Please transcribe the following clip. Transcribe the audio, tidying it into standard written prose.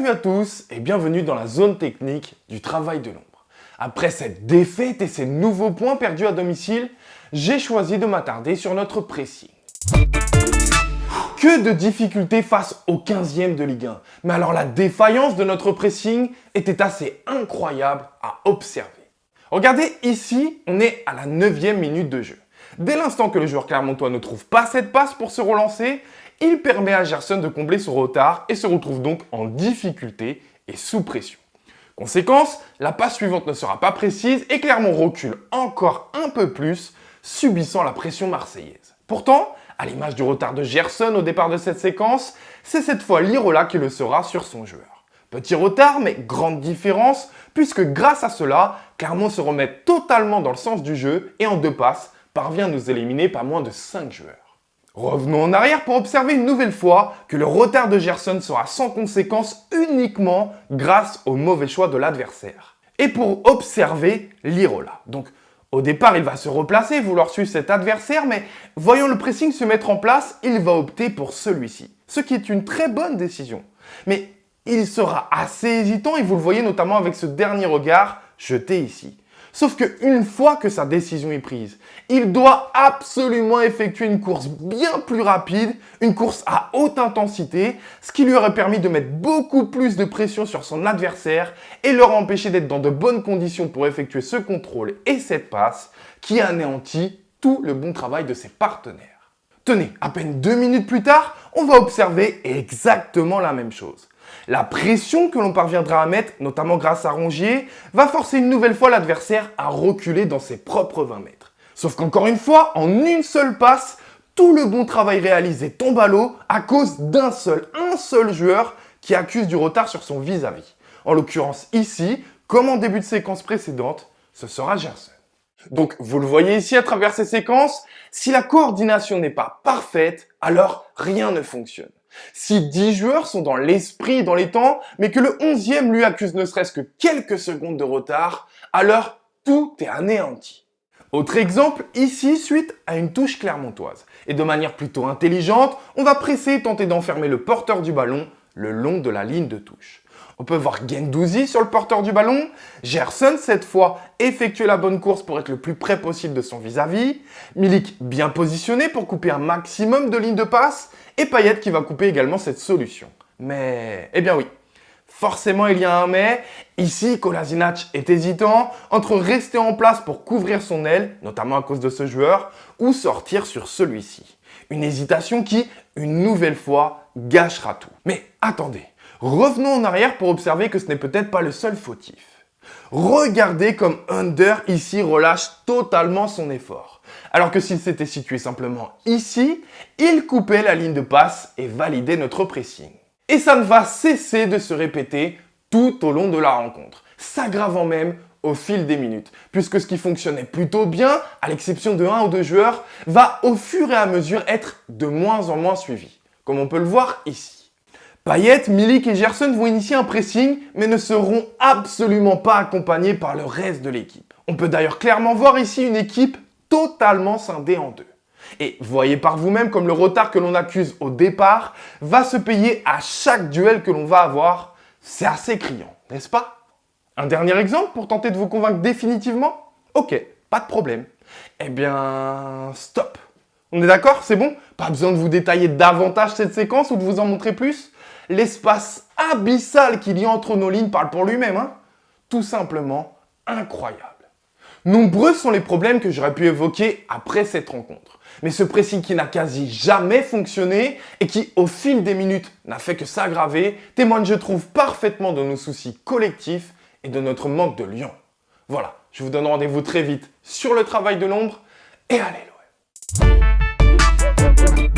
Salut à tous et bienvenue dans la zone technique du travail de l'ombre. Après cette défaite et ces nouveaux points perdus à domicile, j'ai choisi de m'attarder sur notre pressing. Que de difficultés face au 15e de Ligue 1. Mais alors la défaillance de notre pressing était assez incroyable à observer. Regardez ici, on est à la 9e minute de jeu. Dès l'instant que le joueur clermontois ne trouve pas cette passe pour se relancer, il permet à Gerson de combler son retard et se retrouve donc en difficulté et sous pression. Conséquence, la passe suivante ne sera pas précise et Clermont recule encore un peu plus, subissant la pression marseillaise. Pourtant, à l'image du retard de Gerson au départ de cette séquence, c'est cette fois Lirola qui le sera sur son joueur. Petit retard, mais grande différence, puisque grâce à cela, Clermont se remet totalement dans le sens du jeu et en 2 passes, parvient à nous éliminer pas moins de 5 joueurs. Revenons en arrière pour observer une nouvelle fois que le retard de Gerson sera sans conséquence uniquement grâce au mauvais choix de l'adversaire. Et pour observer Lirola. Donc au départ il va se replacer, vouloir suivre cet adversaire, mais voyant le pressing se mettre en place, il va opter pour celui-ci. Ce qui est une très bonne décision. Mais il sera assez hésitant et vous le voyez notamment avec ce dernier regard jeté ici. Sauf qu'une fois que sa décision est prise, il doit absolument effectuer une course bien plus rapide, une course à haute intensité, ce qui lui aurait permis de mettre beaucoup plus de pression sur son adversaire et leur empêcher d'être dans de bonnes conditions pour effectuer ce contrôle et cette passe qui anéantit tout le bon travail de ses partenaires. Tenez, à peine 2 minutes plus tard, on va observer exactement la même chose. La pression que l'on parviendra à mettre, notamment grâce à Rongier, va forcer une nouvelle fois l'adversaire à reculer dans ses propres 20 mètres. Sauf qu'encore une fois, en une seule passe, tout le bon travail réalisé tombe à l'eau à cause un seul joueur qui accuse du retard sur son vis-à-vis. En l'occurrence ici, comme en début de séquence précédente, ce sera Gerson. Donc vous le voyez ici à travers ces séquences, si la coordination n'est pas parfaite, alors rien ne fonctionne. Si 10 joueurs sont dans l'esprit et dans les temps, mais que le 11e lui accuse ne serait-ce que quelques secondes de retard, alors tout est anéanti. Autre exemple, ici, suite à une touche clermontoise. Et de manière plutôt intelligente, on va presser et tenter d'enfermer le porteur du ballon le long de la ligne de touche. On peut voir Guendouzi sur le porteur du ballon, Gerson cette fois effectuer la bonne course pour être le plus près possible de son vis-à-vis, Milik bien positionné pour couper un maximum de lignes de passe, et Payet qui va couper également cette solution. Mais, eh bien oui, forcément il y a un mais, ici Kolasinac est hésitant entre rester en place pour couvrir son aile, notamment à cause de ce joueur, ou sortir sur celui-ci. Une hésitation qui, une nouvelle fois, gâchera tout. Mais attendez, revenons en arrière pour observer que ce n'est peut-être pas le seul fautif. Regardez comme Under ici relâche totalement son effort. Alors que s'il s'était situé simplement ici, il coupait la ligne de passe et validait notre pressing. Et ça ne va cesser de se répéter tout au long de la rencontre, s'aggravant même au fil des minutes, puisque ce qui fonctionnait plutôt bien, à l'exception de 1 ou 2 joueurs, va au fur et à mesure être de moins en moins suivi, comme on peut le voir ici. Payet, Milik et Gerson vont initier un pressing, mais ne seront absolument pas accompagnés par le reste de l'équipe. On peut d'ailleurs clairement voir ici une équipe totalement scindée en deux. Et voyez par vous-même comme le retard que l'on accuse au départ va se payer à chaque duel que l'on va avoir. C'est assez criant, n'est-ce pas? Un dernier exemple pour tenter de vous convaincre définitivement? Ok, pas de problème. Eh bien, stop. On est d'accord? C'est bon? Pas besoin de vous détailler davantage cette séquence ou de vous en montrer plus? L'espace abyssal qu'il y a entre nos lignes parle pour lui-même, hein? Tout simplement incroyable. Nombreux sont les problèmes que j'aurais pu évoquer après cette rencontre. Mais ce pressing qui n'a quasi jamais fonctionné et qui, au fil des minutes, n'a fait que s'aggraver, témoigne, je trouve, parfaitement de nos soucis collectifs et de notre manque de lion. Voilà, je vous donne rendez-vous très vite sur le travail de l'ombre et allez l'OM.